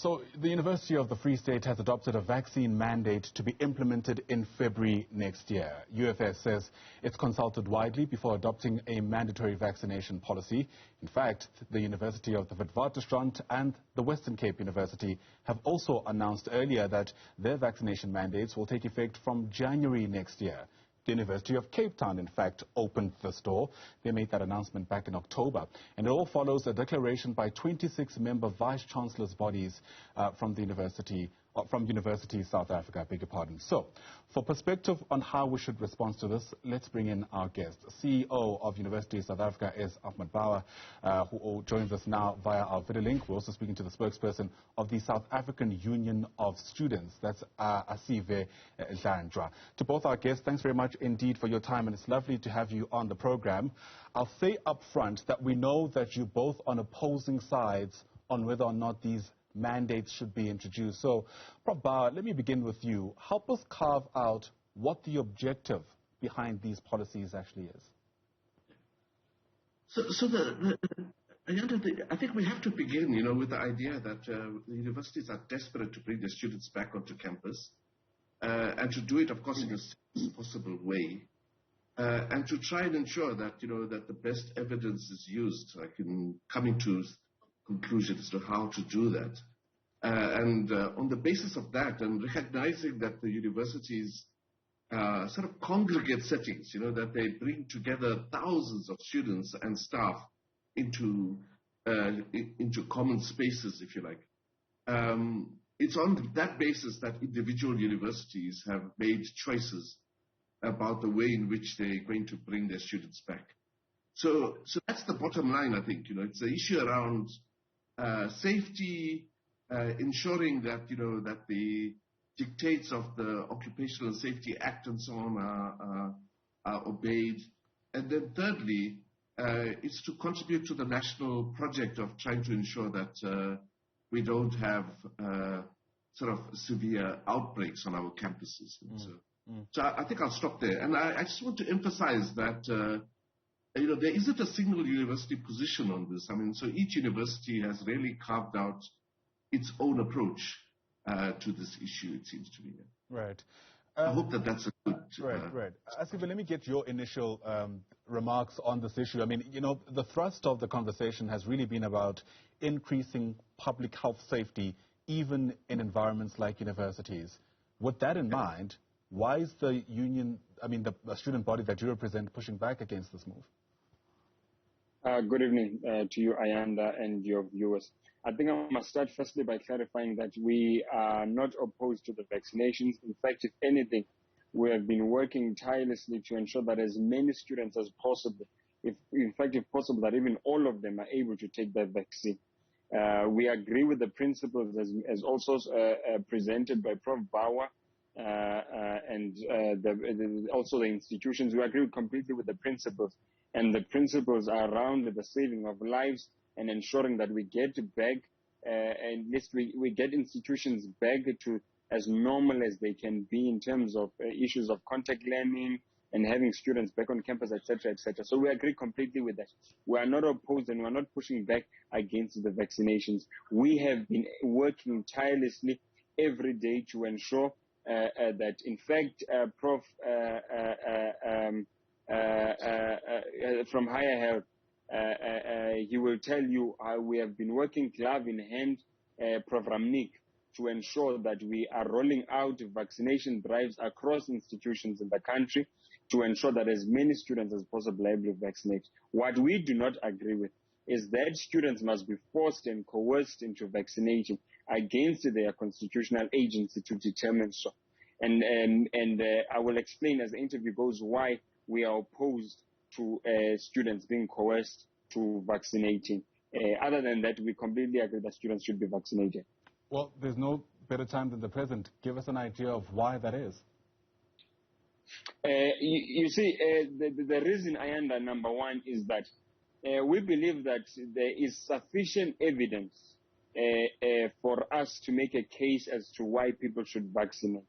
So the University of the Free State has adopted a vaccine mandate to be implemented in February next year. UFS says it's consulted widely before adopting a mandatory vaccination policy. In fact, the University of the Witwatersrand and the Western Cape University have also announced earlier that their vaccination mandates will take effect from January next year. The University of Cape Town, in fact, opened this door. They made that announcement back in October. And it all follows a declaration by 26 member vice-chancellors bodies from University South Africa, I beg your pardon. So, for perspective on how we should respond to this, let's bring in our guest. CEO of University South Africa is Ahmed Bawa, who joins us now via our video link. We're also speaking to the spokesperson of the South African Union of Students. That's Asive Dlanjwa. To both our guests, thanks very much indeed for your time, and it's lovely to have you on the program. I'll say up front that we know that you're both on opposing sides on whether or not these mandates should be introduced. So, Prof. Bawa, let me begin with you. Help us carve out what the objective behind these policies actually is. I think we have to begin, with the idea that the universities are desperate to bring their students back onto campus, and to do it, of course, in the safest possible way, and to try and ensure that, that the best evidence is used, like in coming to conclusions as to how to do that. On the basis of that, and recognizing that the universities sort of congregate settings, that they bring together thousands of students and staff into common spaces, if you like. It's on that basis that individual universities have made choices about the way in which they're going to bring their students back. So that's the bottom line, I think. It's an issue around safety, ensuring that, that the dictates of the Occupational Safety Act and so on are obeyed. And then thirdly, it's to contribute to the national project of trying to ensure that we don't have sort of severe outbreaks on our campuses. So I think I'll stop there. And I just want to emphasize that, there isn't a single university position on this. I mean, so each university has really carved out its own approach to this issue, it seems to me. Right. I hope that's a good... Right. Asive, let me get your initial remarks on this issue. I mean, the thrust of the conversation has really been about increasing public health safety, even in environments like universities. With that in mind, why is the union, the student body that you represent, pushing back against this move? Good evening to you, Ayanda, and your viewers. I think I must start firstly by clarifying that we are not opposed to the vaccinations. In fact, if anything, we have been working tirelessly to ensure that as many students as possible, if possible, that even all of them are able to take that vaccine. We agree with the principles as also presented by Prof. Bawa and also the institutions. We agree completely with the principles. And the principles are around the saving of lives and ensuring that we get back, and at least we get institutions back to as normal as they can be in terms of issues of contact learning and having students back on campus, etc., etc. So we agree completely with that. We are not opposed and we are not pushing back against the vaccinations. We have been working tirelessly every day to ensure that, in fact, Prof. From Higher Health, he will tell you how we have been working glove in hand, Prof. Ramnik, to ensure that we are rolling out vaccination drives across institutions in the country to ensure that as many students as possible are able to vaccinate. What we do not agree with is that students must be forced and coerced into vaccinating against their constitutional agency to determine so. And I will explain as the interview goes why we are opposed to students being coerced to vaccinating. Other than that, we completely agree that students should be vaccinated. Well, there's no better time than the present. Give us an idea of why that is. You see, the reason, Ayanda, number one, is that we believe that there is sufficient evidence for us to make a case as to why people should vaccinate.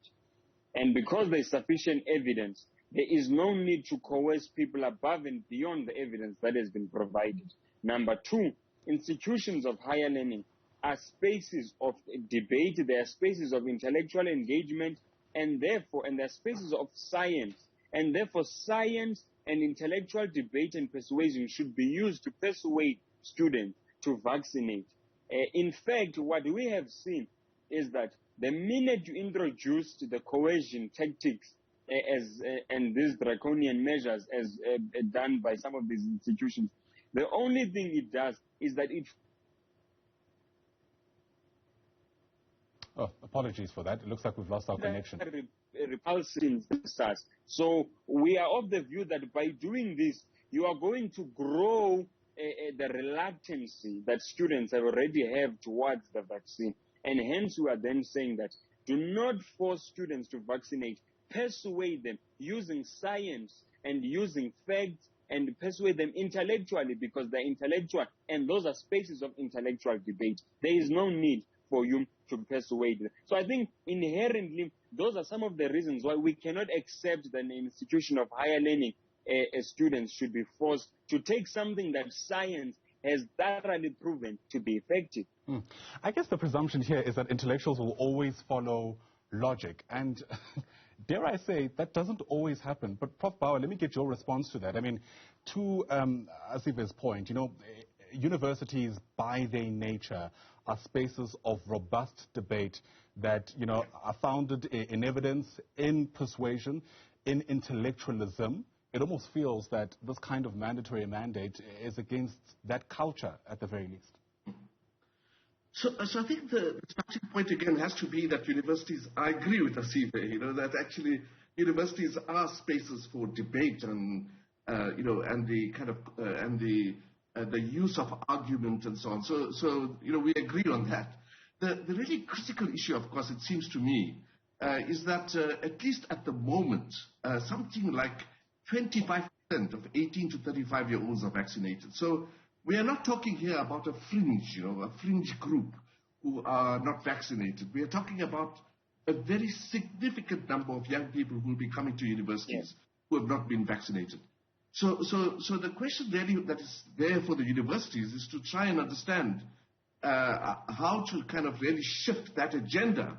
And because there is sufficient evidence, there is no need to coerce people above and beyond the evidence that has been provided. Number two, institutions of higher learning are spaces of debate, they are spaces of intellectual engagement, and there are spaces of science. And therefore, science and intellectual debate and persuasion should be used to persuade students to vaccinate. In fact, what we have seen is that the minute you introduced the coercion tactics and these draconian measures as done by some of these institutions, the only thing it does is that it... Oh, apologies for that. It looks like we've lost our connection. Repulsive stars. So we are of the view that by doing this, you are going to grow the reluctancy that students already have towards the vaccine. And hence we are then saying that do not force students to vaccinate. Persuade them using science and using facts, and persuade them intellectually, because they're intellectual and those are spaces of intellectual debate. There is no need for you to persuade them. So I think inherently those are some of the reasons why we cannot accept that an institution of higher learning students should be forced to take something that science has thoroughly proven to be effective. I guess the presumption here is that intellectuals will always follow logic, and dare I say, that doesn't always happen. But Prof. Bawa, let me get your response to that. I mean, to Asive's point, universities by their nature are spaces of robust debate that, are founded in evidence, in persuasion, in intellectualism. It almost feels that this kind of mandatory mandate is against that culture at the very least. So I think the starting point again has to be that universities, I agree with Asive, that actually universities are spaces for debate and, and the kind of, and the use of argument and so on. So we agree on that. The really critical issue, of course, it seems to me, is that at least at the moment, something like 25% of 18 to 35-year-olds are vaccinated. So we are not talking here about a fringe group who are not vaccinated. We are talking about a very significant number of young people who will be coming to universities who have not been vaccinated. So the question really that is there for the universities is to try and understand how to kind of really shift that agenda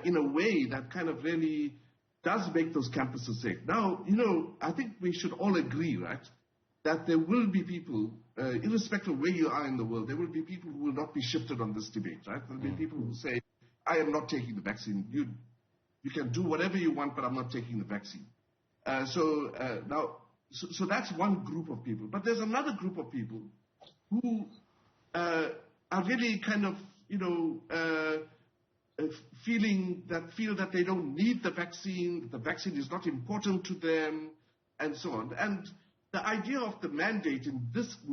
in a way that kind of really does make those campuses safe. Now, I think we should all agree, right, that there will be people, irrespective of where you are in the world, there will be people who will not be shifted on this debate, right? There will be people who say, I am not taking the vaccine. You can do whatever you want, but I'm not taking the vaccine. So that's one group of people. But there's another group of people who are really kind of, feel that they don't need the vaccine is not important to them, and so on. And the idea of the mandate in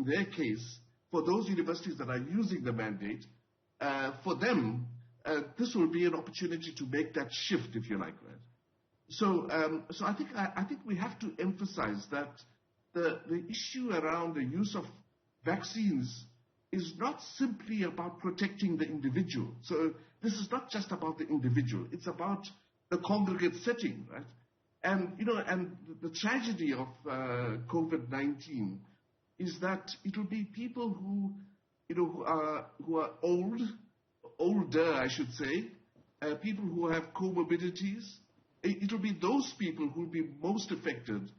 their case, for those universities that are using the mandate, for them, this will be an opportunity to make that shift, if you like, right? So I think we have to emphasize that the issue around the use of vaccines is not simply about protecting the individual. So this is not just about the individual. It's about the congregate setting, right? And, and the tragedy of COVID-19 is that it will be people who, who are older, I should say, people who have comorbidities. It will be those people who will be most affected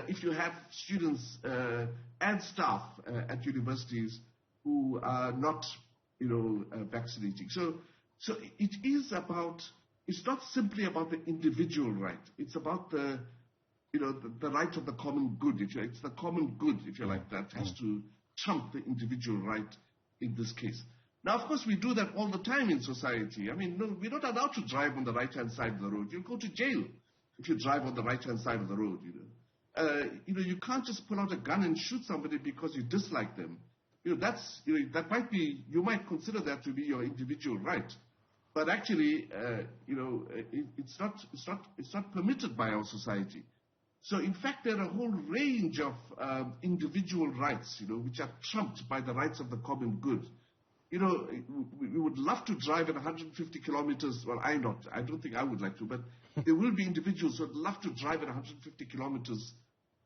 if you have students and staff at universities who are not, vaccinating. So it is about. It's not simply about the individual right. It's about the right of the common good. It's the common good, if you like, that has to trump the individual right in this case. Now, of course, we do that all the time in society. I mean, no, we're not allowed to drive on the right-hand side of the road. You'll go to jail if you drive on the right-hand side of the road. You can't just pull out a gun and shoot somebody because you dislike them. That might be, you might consider that to be your individual right. But actually, it's not permitted by our society. So, in fact, there are a whole range of individual rights, which are trumped by the rights of the common good. We would love to drive at 150 kilometers. Well, I don't think I would like to, but there will be individuals who would love to drive at 150 kilometers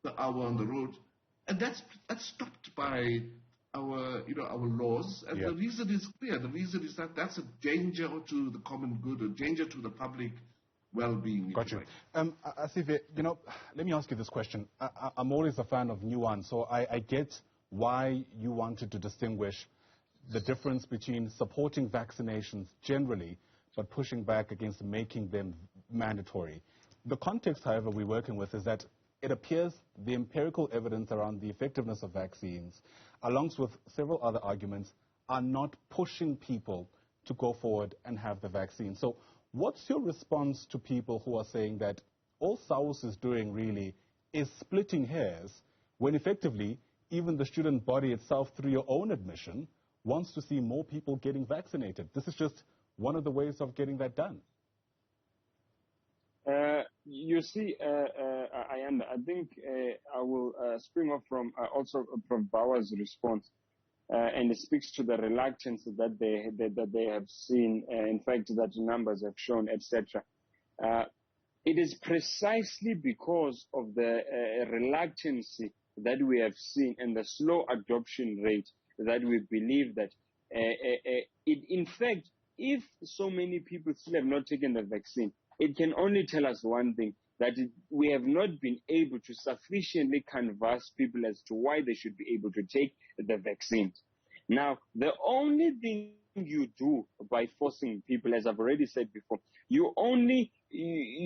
per hour on the road, and that's stopped by our laws, and the reason is clear. The reason is that that's a danger to the common good, a danger to the public well-being. Got you. Asive, let me ask you this question. I'm always a fan of nuance, so I get why you wanted to distinguish the difference between supporting vaccinations generally, but pushing back against making them mandatory. The context, however, we're working with is that it appears the empirical evidence around the effectiveness of vaccines, along with several other arguments, are not pushing people to go forward and have the vaccine. So what's your response to people who are saying that all SAWS is doing really is splitting hairs, when effectively even the student body itself, through your own admission, wants to see more people getting vaccinated? This is just one of the ways of getting that done. You see, I think I will spring off from also from Bawa's response, and it speaks to the reluctance that they have seen. In fact, that numbers have shown, etc. It is precisely because of the reluctance that we have seen and the slow adoption rate that we believe that, in fact, if so many people still have not taken the vaccine, it can only tell us one thing, that we have not been able to sufficiently convince people as to why they should be able to take the vaccines. Now, the only thing you do by forcing people, as I've already said before, you only make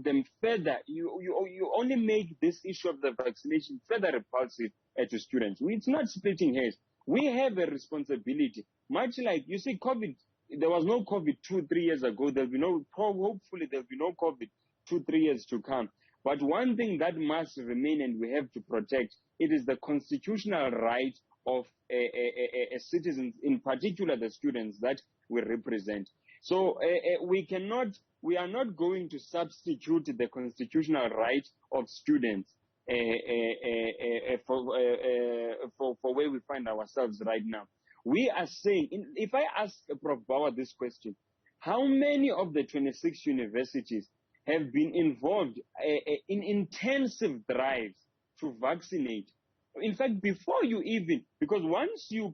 them further, you only make this issue of the vaccination further repulsive to students. It's not splitting hairs. We have a responsibility, much like, you see, COVID. There was no COVID 2-3 years ago. Hopefully there'll be no COVID 2-3 years to come. But one thing that must remain and we have to protect, it is the constitutional right of citizens, in particular the students that we represent. So we are not going to substitute the constitutional right of students for where we find ourselves right now. We are saying, if I ask Prof. Bawa this question, how many of the 26 universities have been involved in intensive drives to vaccinate? In fact, before you even, because once you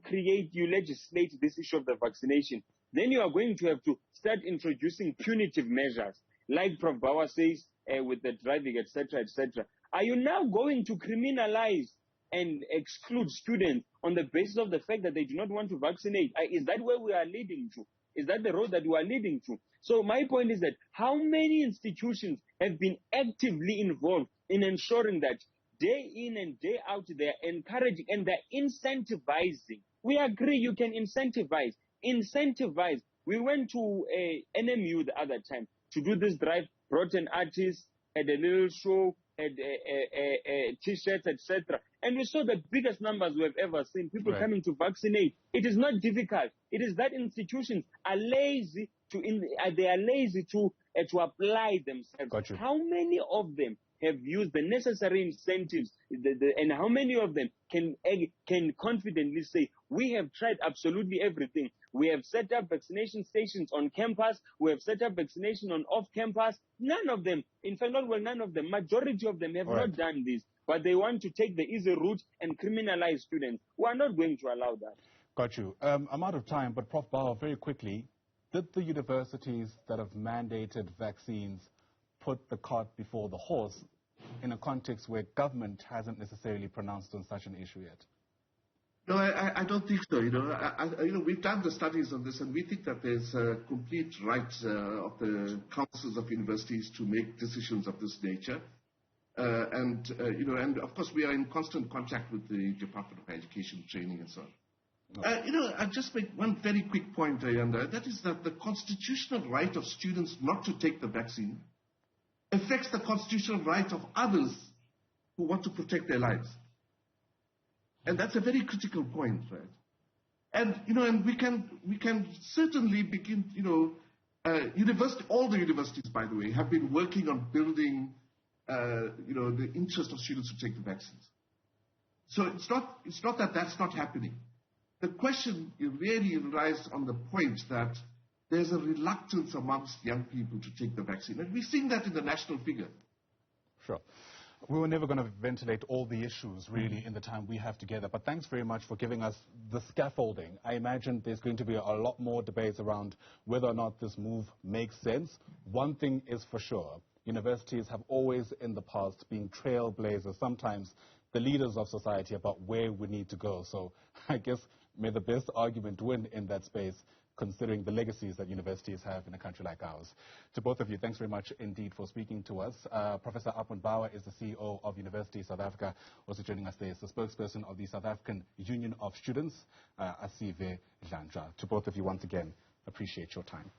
legislate this issue of the vaccination, then you are going to have to start introducing punitive measures, like Prof. Bawa says, with the driving, etc., etc. Are you now going to criminalize and exclude students on the basis of the fact that they do not want to vaccinate? Is that where we are leading to? Is that the road that we are leading to? So my point is that how many institutions have been actively involved in ensuring that day in and day out they're encouraging and they're incentivizing? We agree you can incentivize. We went to NMU the other time to do this drive, brought an artist, had a little show, had T-shirts, etc. And we saw the biggest numbers we've ever seen, people coming to vaccinate. It is not difficult. It is that institutions are lazy to apply themselves. Got you. How many of them have used the necessary incentives, and how many of them can confidently say, we have tried absolutely everything. We have set up vaccination stations on campus. We have set up vaccination on off campus. None of them, in fact, none of them, majority of them have not done this. But they want to take the easy route and criminalize students. We are not going to allow that. Got you. I'm out of time, but Prof. Bawa, very quickly, did the universities that have mandated vaccines put the cart before the horse in a context where government hasn't necessarily pronounced on such an issue yet? No, I don't think so. We've done the studies on this, and we think that there's a complete right of the councils of universities to make decisions of this nature. And of course, we are in constant contact with the Department of Education, Training, and so on. I'll just make one very quick point, Ayanda. That is that the constitutional right of students not to take the vaccine affects the constitutional right of others who want to protect their lives. And that's a very critical point, right? And, and we can certainly begin, all the universities, by the way, have been working on building, the interest of students to take the vaccines. So it's not that that's not happening. The question really relies on the point that there's a reluctance amongst young people to take the vaccine. And we're seeing that in the national figure. Sure. We were never going to ventilate all the issues, really, in the time we have together. But thanks very much for giving us the scaffolding. I imagine there's going to be a lot more debates around whether or not this move makes sense. One thing is for sure. Universities have always in the past been trailblazers, sometimes the leaders of society about where we need to go. So I guess may the best argument win in that space, considering the legacies that universities have in a country like ours. To both of you, thanks very much indeed for speaking to us. Professor Ahmed Bawa is the CEO of University South Africa. Also joining us there is the spokesperson of the South African Union of Students, Asive Dlanjwa. To both of you once again, appreciate your time.